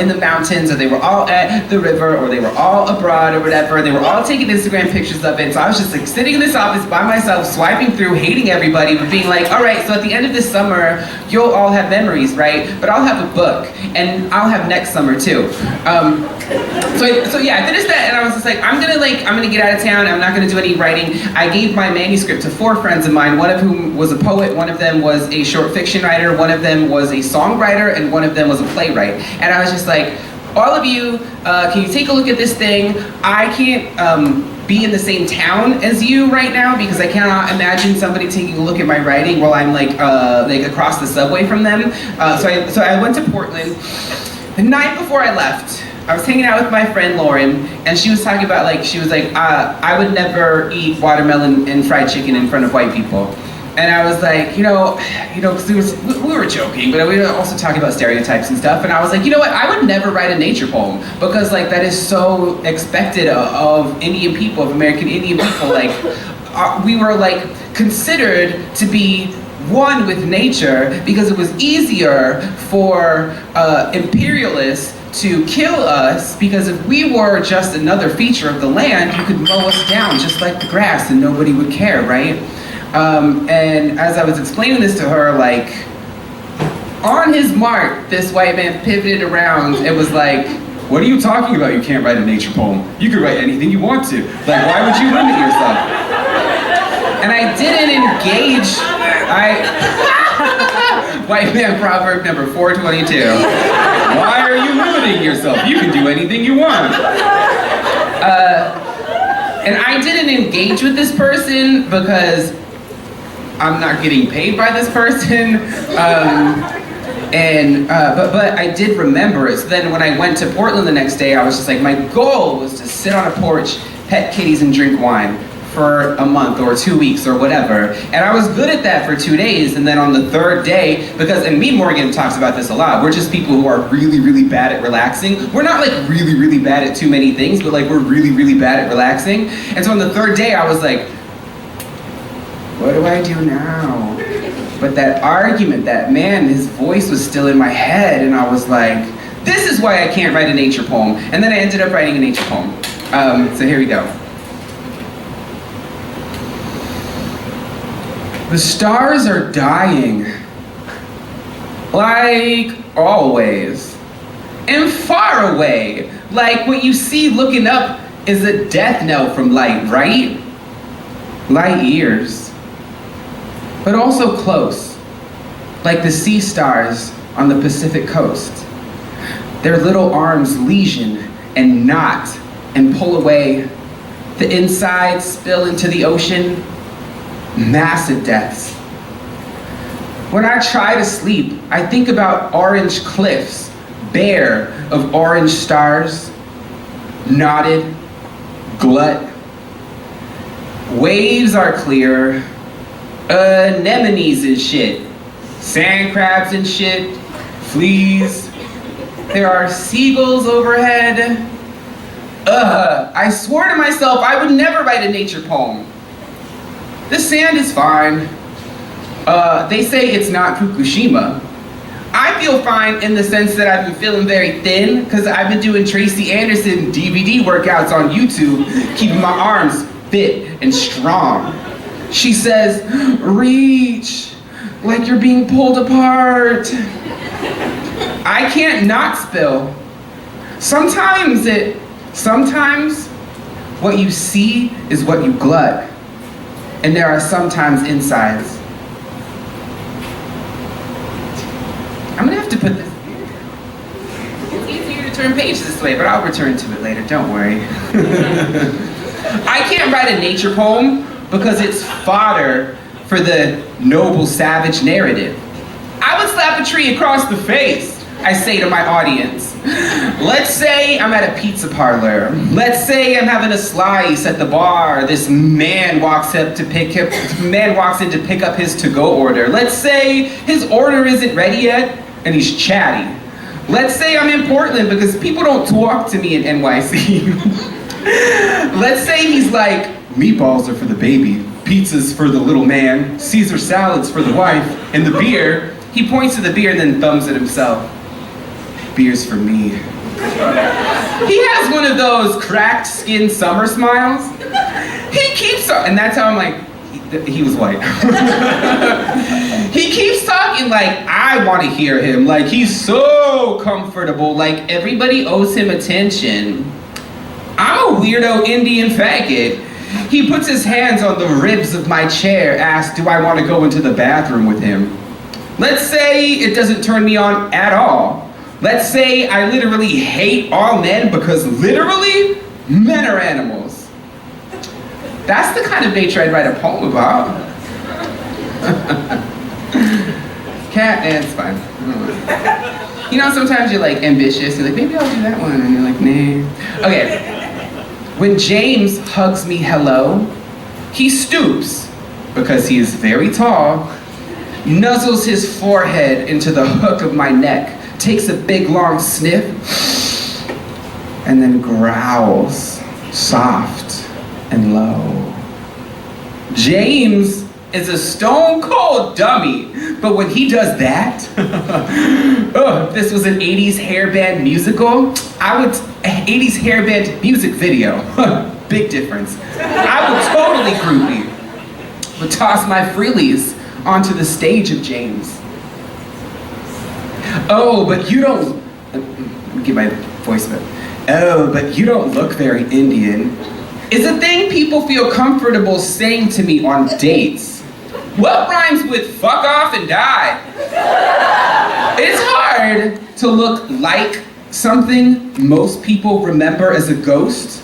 in the mountains, or they were all at the river, or they were all abroad or whatever, they were all taking Instagram pictures of it, so I was just like sitting in this office by myself, swiping through, hating everybody, but being like, all right, so at the end of this summer, you'll all have memories, right? But I'll have a book, and I'll have next summer too. So yeah, I finished that, and I was just like, I'm gonna get out of town, I'm not gonna do any writing. I gave my manuscript to 4 friends of mine, one of whom was a poet, one of them was a short fiction writer, one of them was a songwriter, and one of them was a playwright. And I was just like, all of you, can you take a look at this thing? I can't be in the same town as you right now because I cannot imagine somebody taking a look at my writing while I'm like across the subway from them. So I went to Portland. The night before I left, I was hanging out with my friend Lauren, and she was talking about I would never eat watermelon and fried chicken in front of white people. And I was like, because we were joking, but we were also talking about stereotypes and stuff. And I was like, you know what? I would never write a nature poem because that is so expected of Indian people, of American Indian people. We were considered to be one with nature because it was easier for imperialists to kill us, because if we were just another feature of the land, you could mow us down just like the grass and nobody would care, right? And as I was explaining this to her, on his mark, this white man pivoted around and was like, what are you talking about? You can't write a nature poem. You could write anything you want to. Why would you limit yourself? And I didn't engage. White man proverb number 422. Why are you limiting yourself? You can do anything you want. And I didn't engage with this person because I'm not getting paid by this person, but I did remember it. So then when I went to Portland the next day, I was just like, my goal was to sit on a porch, pet kitties, and drink wine for a month or 2 weeks or whatever. And I was good at that for 2 days, and then on the third day, because, and me and Morgan talks about this a lot, we're just people who are really, really bad at relaxing. We're not like really, really bad at too many things, but like we're really, really bad at relaxing. And so on the third day, I was like, what do I do now? But that argument, that man, his voice was still in my head, and I was like, this is why I can't write a nature poem. And then I ended up writing a nature poem. So here we go. The stars are dying, like always, and far away, like what you see looking up is a death knell from light, right? Light years, but also close, like the sea stars on the Pacific coast. Their little arms lesion and knot and pull away. The insides spill into the ocean. Massive deaths. When I try to sleep, I think about orange cliffs, bare of orange stars, knotted, glut. Waves are clear, anemones and shit, sand crabs and shit, fleas. There are seagulls overhead. I swore to myself I would never write a nature poem. The sand is fine. They say it's not Fukushima. I feel fine in the sense that I've been feeling very thin because I've been doing Tracy Anderson DVD workouts on YouTube, keeping my arms fit and strong. She says, reach, like you're being pulled apart. I can't not spill. Sometimes what you see is what you glut. And there are sometimes insides. I'm gonna have to put this here. It's easier to turn pages this way, but I'll return to it later, don't worry. I can't write a nature poem because it's fodder for the noble savage narrative. I would slap a tree across the face, I say to my audience. Let's say I'm at a pizza parlor. Let's say I'm having a slice at the bar. This man walks in to pick up his to-go order. Let's say his order isn't ready yet, and he's chatty. Let's say I'm in Portland because people don't talk to me in NYC. Let's say he's like, meatballs are for the baby, pizzas for the little man, Caesar salads for the wife, and the beer. He points to the beer and then thumbs at himself. Beer's for me. He has one of those cracked skin summer smiles. He keeps, and that's how I'm like, he was white. He keeps talking like I want to hear him, like he's so comfortable, like everybody owes him attention. I'm a weirdo Indian faggot. He puts his hands on the ribs of my chair, asks, do I want to go into the bathroom with him? Let's say it doesn't turn me on at all. Let's say I literally hate all men because literally, men are animals. That's the kind of nature I'd write a poem about. Cat, it's fine. You know, sometimes you're like ambitious, you're like, maybe I'll do that one, and you're like, nah. Okay, when James hugs me hello, he stoops because he is very tall, nuzzles his forehead into the hook of my neck, takes a big long sniff, and then growls, soft and low. James is a stone cold dummy, but when he does that, if this was an 80s hairband musical, 80s hairband music video, big difference. I would totally groupie, would toss my freelies onto the stage of James. Oh, but you don't, let me get my voice back. Oh, but you don't look very Indian. Is a thing people feel comfortable saying to me on dates. What rhymes with fuck off and die? It's hard to look like something most people remember as a ghost,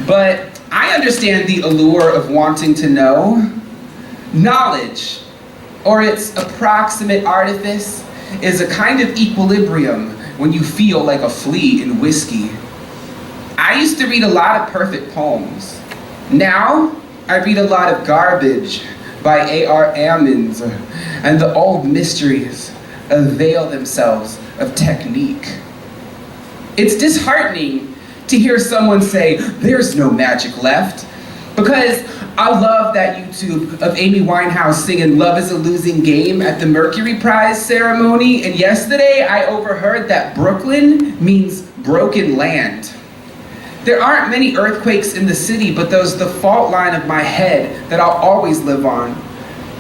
but I understand the allure of wanting to know. Knowledge, or its approximate artifice, is a kind of equilibrium when you feel like a flea in whiskey. I used to read a lot of perfect poems. Now, I read a lot of garbage by A.R. Ammons, and the old mysteries avail themselves of technique. It's disheartening to hear someone say, there's no magic left, because I love that YouTube of Amy Winehouse singing Love is a Losing Game at the Mercury Prize ceremony, and yesterday I overheard that Brooklyn means broken land. There aren't many earthquakes in the city, but there's the fault line of my head that I'll always live on.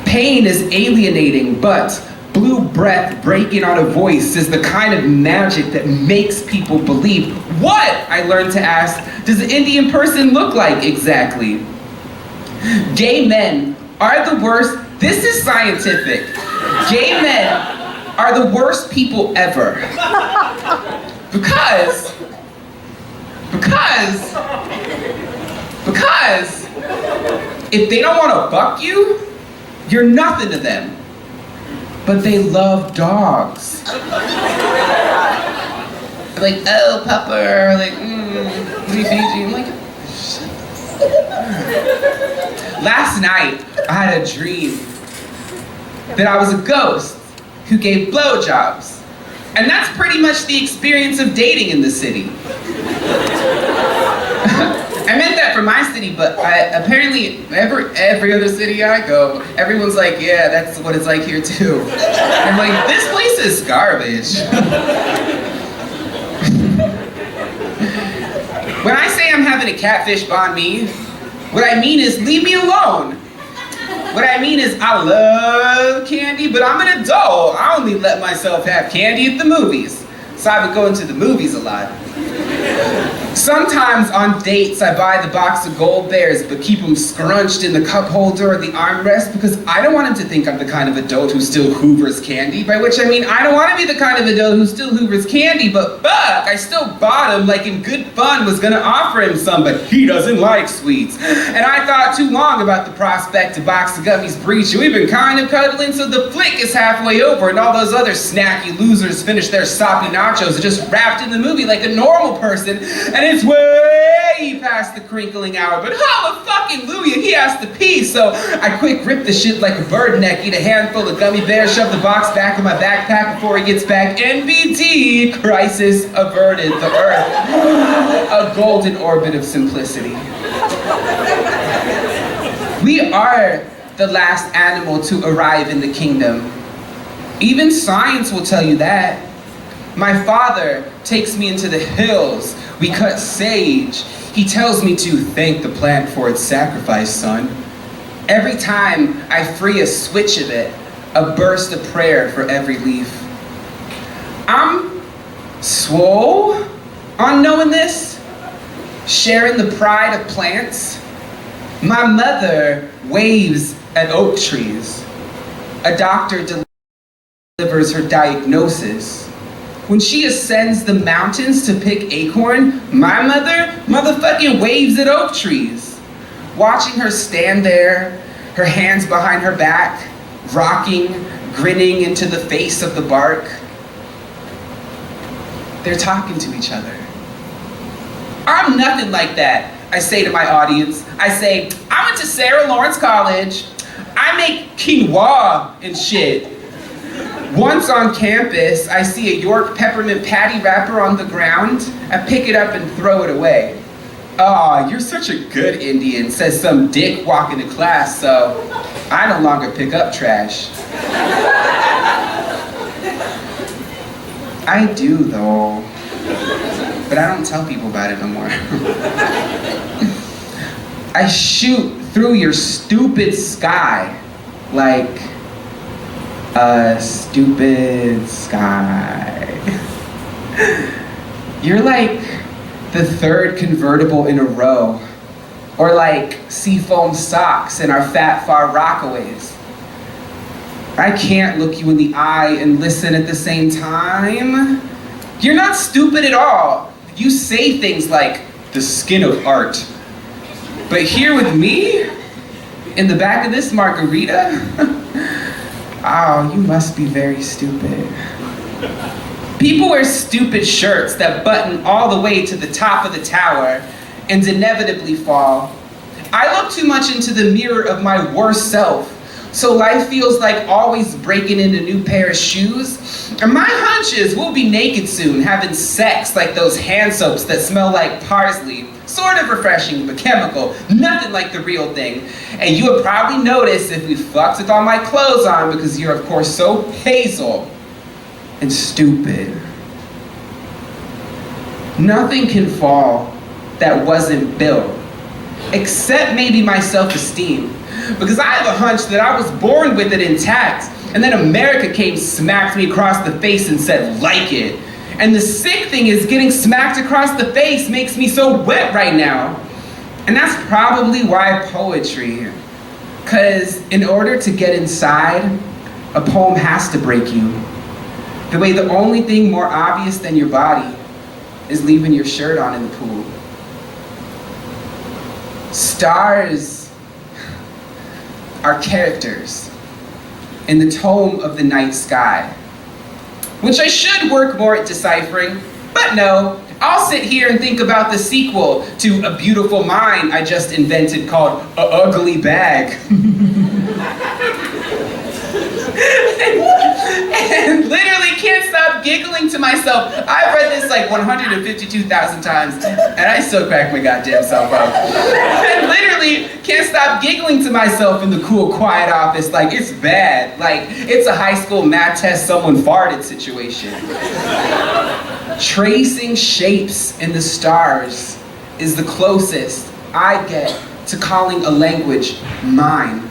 Pain is alienating, but blue breath breaking on a voice is the kind of magic that makes people believe. What, I learned to ask, does an Indian person look like exactly? Gay men are the worst. This is scientific. Gay men are the worst people ever. Because if they don't want to fuck you, you're nothing to them. But they love dogs. Like, oh, pupper, like, let me feed you. I'm like, last night, I had a dream that I was a ghost who gave blowjobs. And that's pretty much the experience of dating in the city. I meant that for my city, but apparently every other city I go, everyone's like, yeah, that's what it's like here too. I'm like, this place is garbage. When I say I'm having a catfish banh mi, what I mean is leave me alone. What I mean is I love candy, but I'm an adult. I only let myself have candy at the movies. So I've been going to the movies a lot. Sometimes on dates I buy the box of Gold Bears but keep them scrunched in the cup holder or the armrest because I don't want him to think I'm the kind of adult who still hoovers candy, by which I mean I don't want to be the kind of adult who still hoovers candy, but fuck, I still bought him like in good fun was gonna offer him some, but he doesn't like sweets. And I thought too long about the prospect to box the gummies breach. We've been kind of cuddling, so the flick is halfway over and all those other snacky losers finish their soppy nachos just wrapped in the movie like a normal person, and it's way past the crinkling hour, but hallelujah, he has to pee, so I quick rip the shit like a bird neck, eat a handful of gummy bears, shove the box back in my backpack before he gets back. NBT, crisis averted, the earth, a golden orbit of simplicity. We are the last animal to arrive in the kingdom. Even science will tell you that. My father takes me into the hills. We cut sage. He tells me to thank the plant for its sacrifice, son. Every time I free a switch of it, a burst of prayer for every leaf. I'm swole on knowing this, sharing the pride of plants. My mother waves at oak trees. A doctor delivers her diagnosis. When she ascends the mountains to pick acorn, my mother motherfucking waves at oak trees. Watching her stand there, her hands behind her back, rocking, grinning into the face of the bark. They're talking to each other. I'm nothing like that, I say to my audience. I say, I went to Sarah Lawrence College. I make quinoa and shit. Once on campus, I see a York peppermint patty wrapper on the ground. I pick it up and throw it away. "Aw, you're such a good Indian," says some dick walking to class, so I no longer pick up trash. I do though, but I don't tell people about it no more. I shoot through your stupid sky like a stupid sky. You're like the third convertible in a row, or like seafoam socks in our fat far Rockaways. I can't look you in the eye and listen at the same time. You're not stupid at all. You say things like the skin of art. But here with me, in the back of this margarita, oh, you must be very stupid. People wear stupid shirts that button all the way to the top of the tower and inevitably fall. I look too much into the mirror of my worst self, so life feels like always breaking in a new pair of shoes. And my hunch is we'll be naked soon, having sex like those hand soaps that smell like parsley. Sort of refreshing, but chemical. Nothing like the real thing. And you would probably notice if we fucked with all my clothes on because you're of course so hazel and stupid. Nothing can fall that wasn't built, except maybe my self-esteem. Because I have a hunch that I was born with it intact, and then America came, smacked me across the face and said, like it. And the sick thing is getting smacked across the face makes me so wet right now. And that's probably why poetry. Because in order to get inside, a poem has to break you. The way the only thing more obvious than your body is leaving your shirt on in the pool. Stars are characters in the tome of the night sky, which I should work more at deciphering, but no, I'll sit here and think about the sequel to A Beautiful Mind I just invented called A Ugly Bag. And literally can't stop giggling to myself. I've read this like 152,000 times, and I still crack my goddamn self up. And literally can't stop giggling to myself in the cool, quiet office like it's bad. Like it's a high school math test someone farted situation. Tracing shapes in the stars is the closest I get to calling a language mine.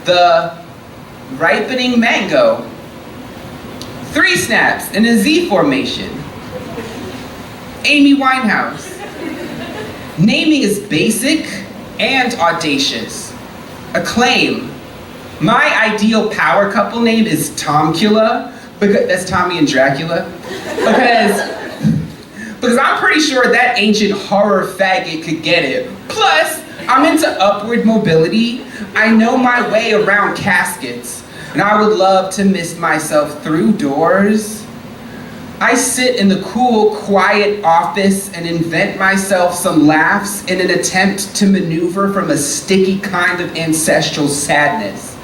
The ripening mango. 3 snaps in a Z formation. Amy Winehouse. Naming is basic and audacious. Acclaim. My ideal power couple name is Tomcula, because that's Tommy and Dracula. Because I'm pretty sure that ancient horror faggot could get it. Plus, I'm into upward mobility. I know my way around caskets. And I would love to mist myself through doors. I sit in the cool, quiet office and invent myself some laughs in an attempt to maneuver from a sticky kind of ancestral sadness.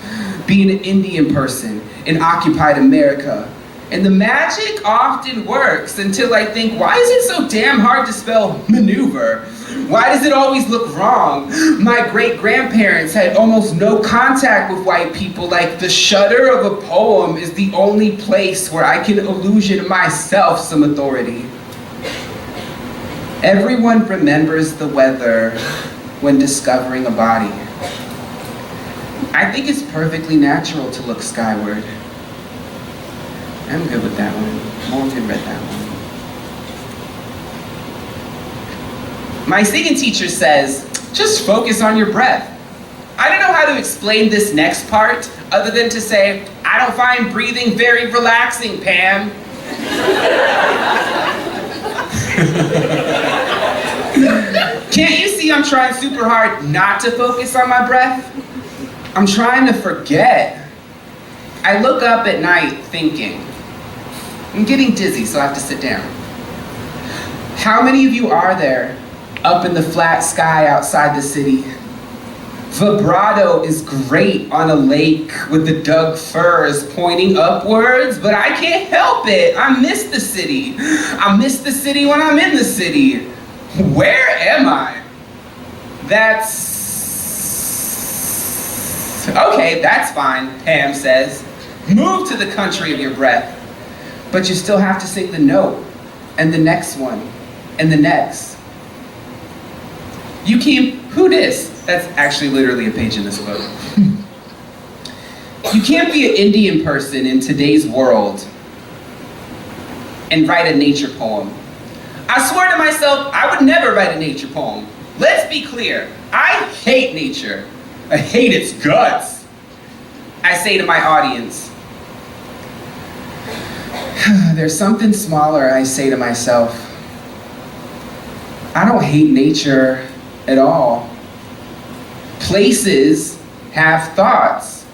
Being an Indian person in occupied America. And the magic often works until I think, why is it so damn hard to spell maneuver? Why does it always look wrong? My great-grandparents had almost no contact with white people, like the shudder of a poem is the only place where I can illusion myself some authority. Everyone remembers the weather when discovering a body. I think it's perfectly natural to look skyward. I'm good with that one. Morgan read that one. My singing teacher says, just focus on your breath. I don't know how to explain this next part other than to say, I don't find breathing very relaxing, Pam. Can't you see I'm trying super hard not to focus on my breath? I'm trying to forget. I look up at night thinking. I'm getting dizzy, so I have to sit down. How many of you are there up in the flat sky outside the city? Vibrato is great on a lake with the Doug firs pointing upwards, but I can't help it. I miss the city. I miss the city when I'm in the city. Where am I? Okay, that's fine, Pam says. Move to the country of your breath. But you still have to sing the note, and the next one, and the next. You can't, who dis? That's actually literally a page in this book. You can't be an Indian person in today's world and write a nature poem. I swear to myself, I would never write a nature poem. Let's be clear, I hate nature. I hate its guts. I say to my audience. There's something smaller, I say to myself. I don't hate nature at all. Places have thoughts.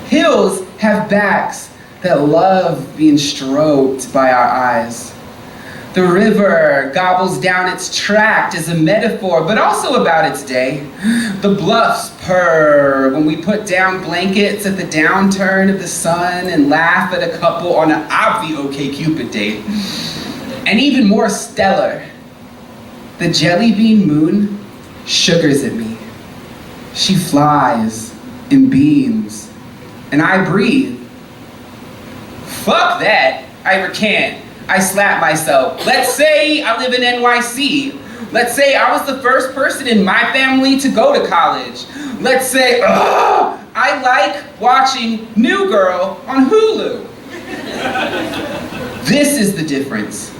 Hills have backs that love being stroked by our eyes. The river gobbles down its tract as a metaphor, but also about its day. The bluffs purr when we put down blankets at the downturn of the sun and laugh at a couple on an obvious OkCupid date. And even more stellar, the jelly bean moon sugars at me. She flies and beams, and I breathe. Fuck that, I recant. I slap myself. Let's say I live in NYC. Let's say I was the first person in my family to go to college. Let's say, I like watching New Girl on Hulu. This is the difference.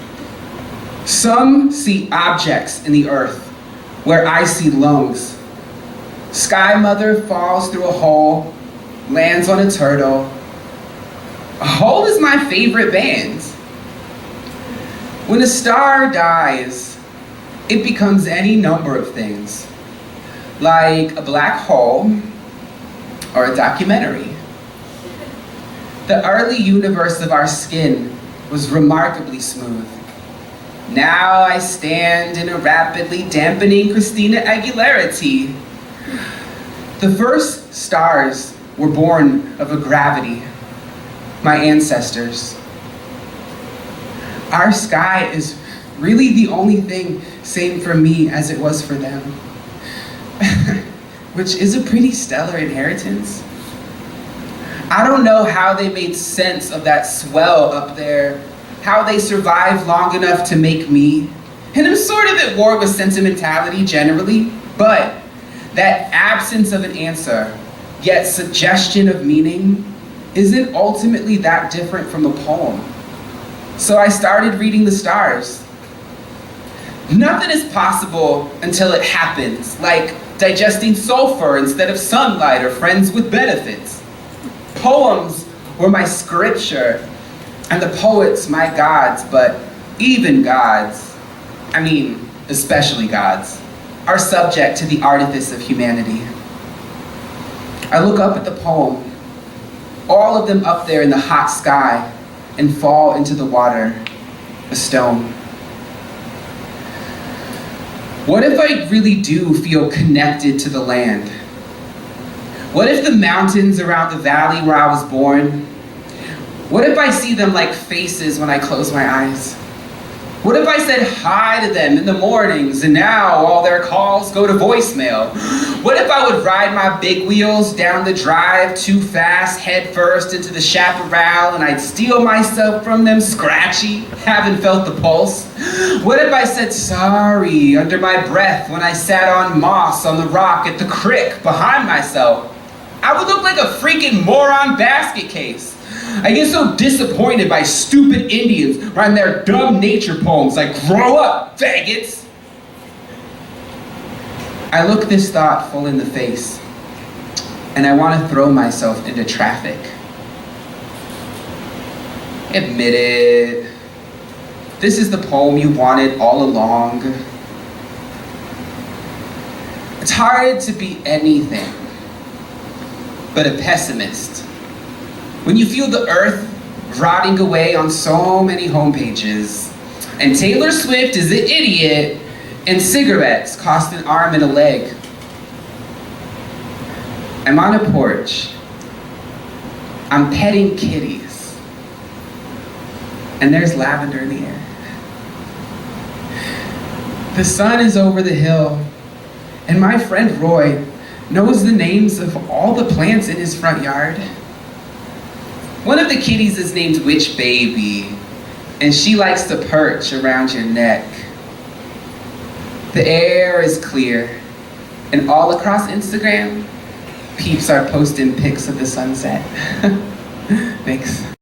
Some see objects in the earth where I see lungs. Sky Mother falls through a hole, lands on a turtle. A Hole is my favorite band. When a star dies, it becomes any number of things, like a black hole or a documentary. The early universe of our skin was remarkably smooth. Now I stand in a rapidly dampening Christina Aguilera tea. The first stars were born of a gravity, my ancestors. Our sky is really the only thing same for me as it was for them, which is a pretty stellar inheritance. I don't know how they made sense of that swell up there, how they survived long enough to make me, and I'm sort of at war with sentimentality generally, but that absence of an answer, yet suggestion of meaning, isn't ultimately that different from a poem. So I started reading the stars. Nothing is possible until it happens, like digesting sulfur instead of sunlight or friends with benefits. Poems were my scripture, and the poets my gods, but even gods, especially gods, are subject to the artifice of humanity. I look up at the poem, all of them up there in the hot sky, and fall into the water, a stone. What if I really do feel connected to the land? What if the mountains around the valley where I was born, what if I see them like faces when I close my eyes? What if I said hi to them in the mornings and now all their calls go to voicemail? What if I would ride my big wheels down the drive too fast, head first into the chaparral, and I'd steal myself from them scratchy, haven't felt the pulse? What if I said sorry under my breath when I sat on moss on the rock at the crick behind myself? I would look like a freaking moron basket case. I get so disappointed by stupid Indians writing their dumb nature poems like, grow up, faggots. I look this thought full in the face, and I want to throw myself into traffic. Admit it. This is the poem you wanted all along. It's hard to be anything but a pessimist when you feel the earth rotting away on so many homepages, and Taylor Swift is an idiot, and cigarettes cost an arm and a leg. I'm on a porch. I'm petting kitties. And there's lavender in the air. The sun is over the hill, and my friend Roy knows the names of all the plants in his front yard. One of the kitties is named Witch Baby, and she likes to perch around your neck. The air is clear, and all across Instagram, peeps are posting pics of the sunset. Thanks.